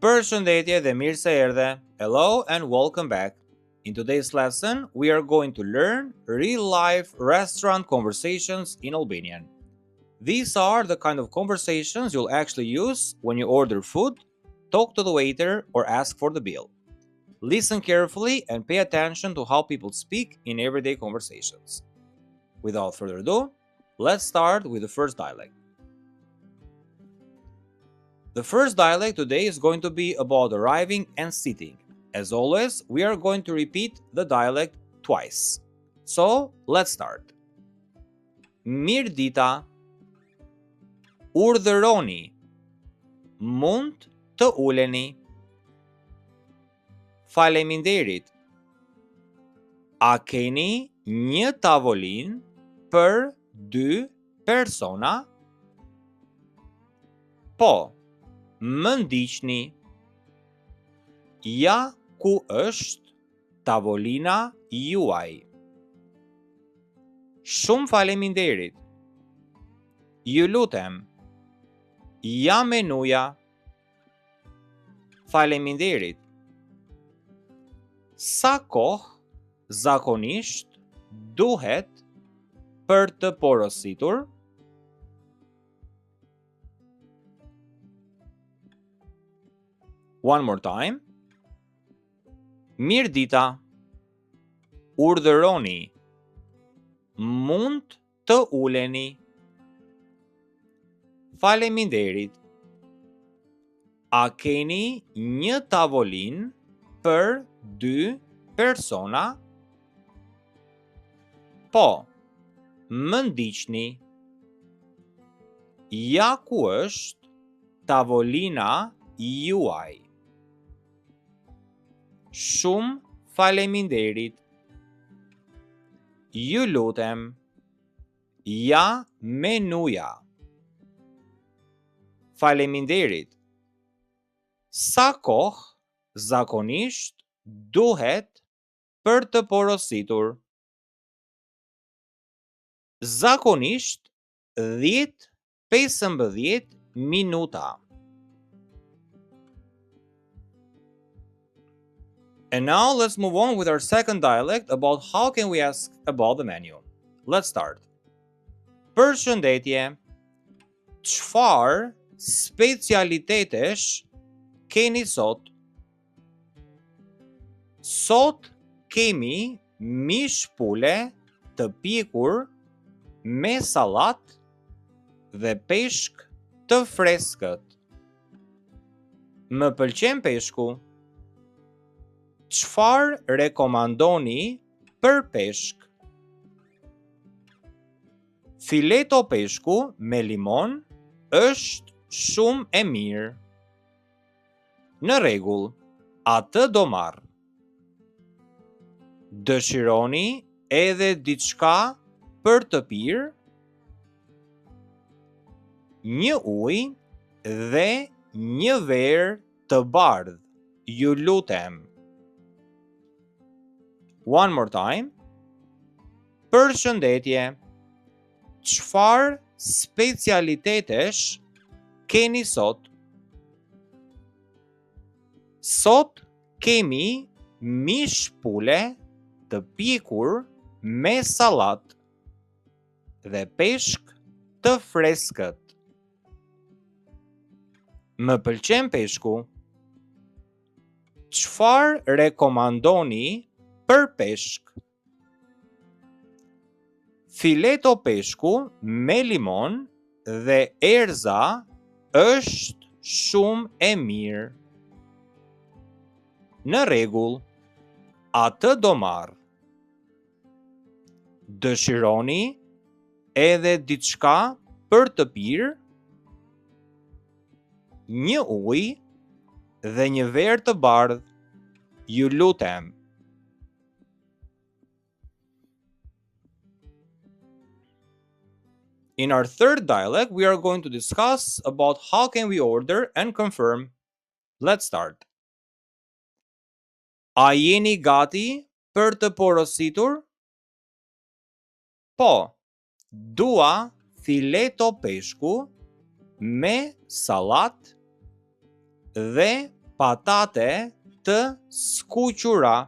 Përshëndetje dhe mirë se erdhe. Hello and welcome back. In today's lesson, we are going to learn real-life restaurant conversations in Albanian. These are the kind of conversations you'll actually use when you order food, talk to the waiter, or ask for the bill. Listen carefully and pay attention to how people speak in everyday conversations. Without further ado, let's start with the first dialect. The first dialect today is going to be about arriving and sitting. As always, we are going to repeat the dialect twice. So, let's start. Mirë dita. Urdhëroni. Mund të uleni. Faleminderit. A keni një tavolinë për 2 persona? Po. Më ndiqni. Ja ku është tavolina juaj. Shumë faleminderit. Ju lutem. Ja menuja. Faleminderit. Sa kohë zakonisht duhet për të porositur? One more time. Mirë dita. Urdhëroni. Mund të uleni. Faleminderit. A keni një tavolinë për 2 persona? Po. Më ndiqni. Ja ku është tavolina juaj. Shumë faleminderit. Ju lutem. Ja menuja. Faleminderit. Sa kohë zakonisht duhet për të porositur? Zakonisht 10-15 minuta. And now let's move on with our second dialect about how can we ask about the menu. Let's start. Përshëndetje. Çfarë specialitetesh keni sot? Sot kemi mish pule të pjekur me sallatë dhe peshk të freskët. Më pëlqen peshku. Çfarë rekomandoni për peshk? Fileto peshku me limon është shumë e mirë. Në rregull, atë do marr. Dëshironi edhe diçka për të pirë? Një ujë dhe një verë të bardhë, ju lutem. One more time. Përshëndetje. Çfarë specialitetesh keni sot? Sot kemi mish pule të pjekur me sallatë dhe peshk të freskët. Më pëlqen peshku. Çfarë rekomandoni për peshk? Fileto peshku me limon dhe erza është shumë e mirë. Në rregull, atë do marr. Dëshironi edhe diçka për të pirë? Një ujë dhe një verë të bardhë, ju lutem. In our third dialect, we are going to discuss about how can we order and confirm. Let's start. A jeni gati për të porositur? Po, dua fileto peshku me sallatë dhe patate të skuqura,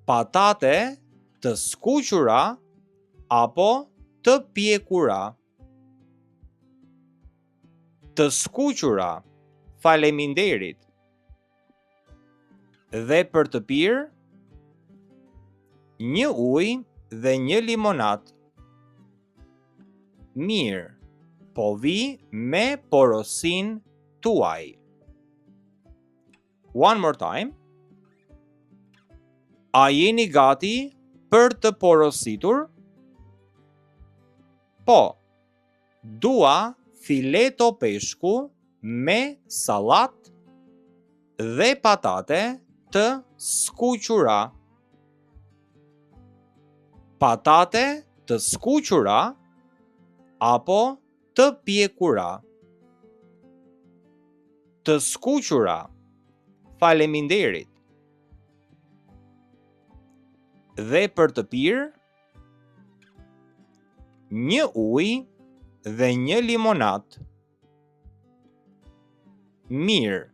patate të skuqura apo të pjekura. Të skuqura, faleminderit. Dhe për të pirë, një ujë dhe një limonat. Mirë, po vi me porosin tuaj. One more time. A jeni gati për të porositur? Po, dua fileto peshku me sallat dhe patate të skuqura. Patate të skuqura apo të pjekura. Të skuqura, faleminderit. Dhe për të pirë, një ujë dhe një limonat. Mirë,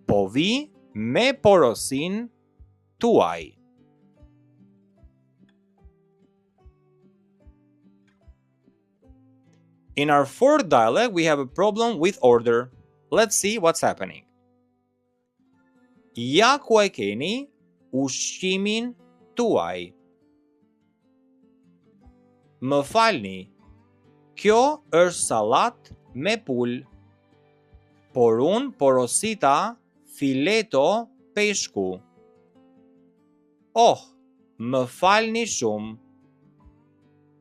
po vi me porosin tuaj. In our fourth dialogue, we have a problem with order. Let's see what's happening. Ja ku e keni ushqimin tuaj. Më falni, kjo është sallat me pul, por unë porosita fileto peshku. Oh, më falni shumë,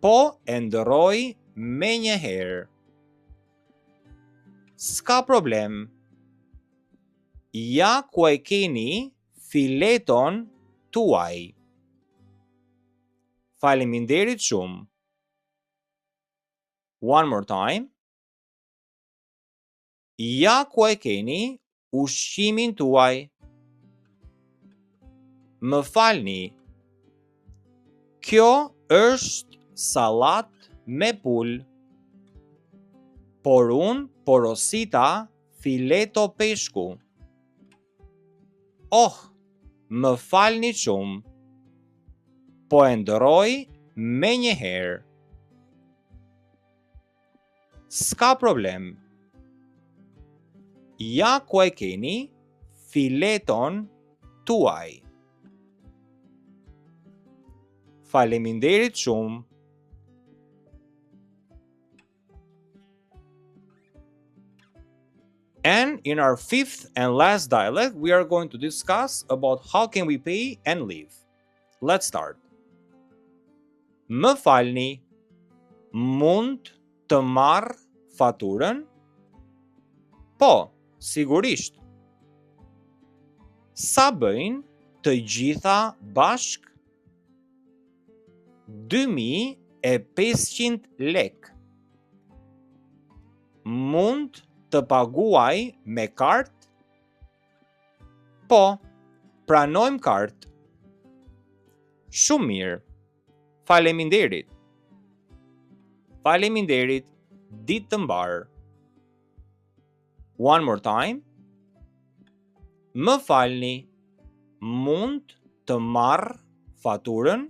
po e ndërroj me një herë. S'ka problem. Ja ku e keni fileton tuaj. Faleminderit shumë. One more time. Ja ku e keni ushqimin tuaj. Më falni. Kjo është sallat me pul, por unë porosita fileto peshku. Oh, më falni shumë, po e ndërroj me një herë. S'ka problem. Ja ku e keni fileton tuaj. Faleminderit shumë. And in our fifth and last dialogue, we are going to discuss about how can we pay and live. Let's start. Më falni, mund të marr faturën? Po, sigurisht. Sa bëjnë të gjitha bashk? 2500 lek. Mund të paguaj me kartë? Po, pranojmë kartë. Shumë mirë. Faleminderit. Faleminderit, ditë të mbarë. One more time. Më falni, mund të marr faturën?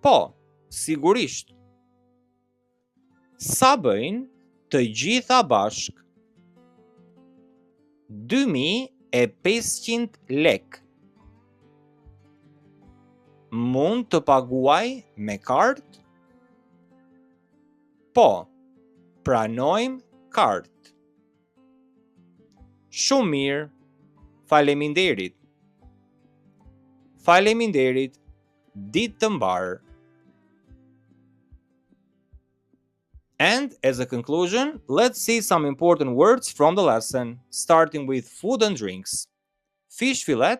Po, sigurisht. Sa bëjnë të gjitha bashk? 2500 lek. Mund të paguaj me kartë? Po, pranojmë kartë. Shumë mirë, faleminderit. Faleminderit, ditë të mbarë. And as a conclusion, let's see some important words from the lesson, starting with food and drinks. Fish fillet,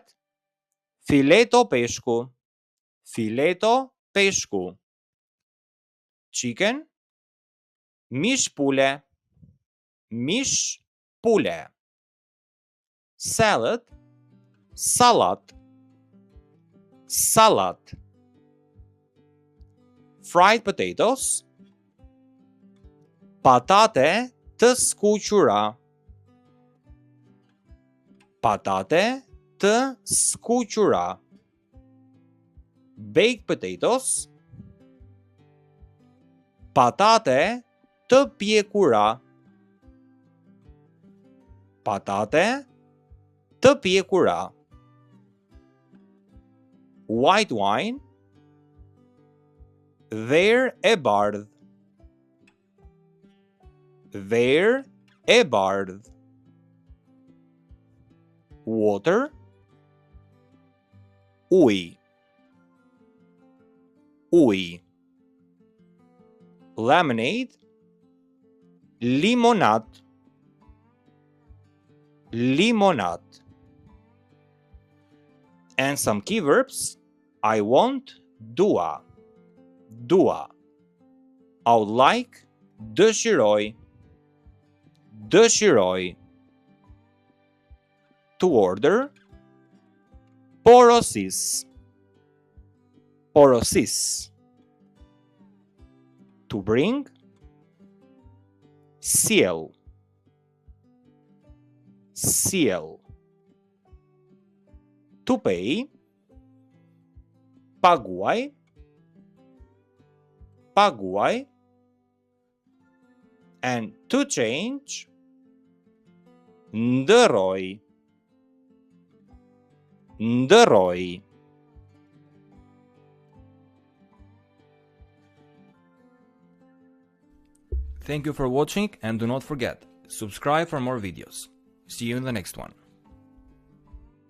fileto peshku, fileto peshku. Chicken, mish pule, mish pule. Salad, salad, salad. Fried potatoes, patate të skuqura, Patate të skuqura. Baked potatoes. Patate të pjekura. Patate të pjekura. White wine. Ver e bardh. Ver e bardh. Water. Ujë. Ujë. Lemonade. Limonat. Limonat. And some key verbs. I want, dua. Dua. I would like, dëshiroj. Dëshiroj. To order. Porosis. Porosis. To bring. Sjell. Sjell. To pay. Paguaj. Paguaj. And to change. Ndërroj. Ndërroj. Thank you for watching and do not forget, subscribe for more videos. See you in the next one.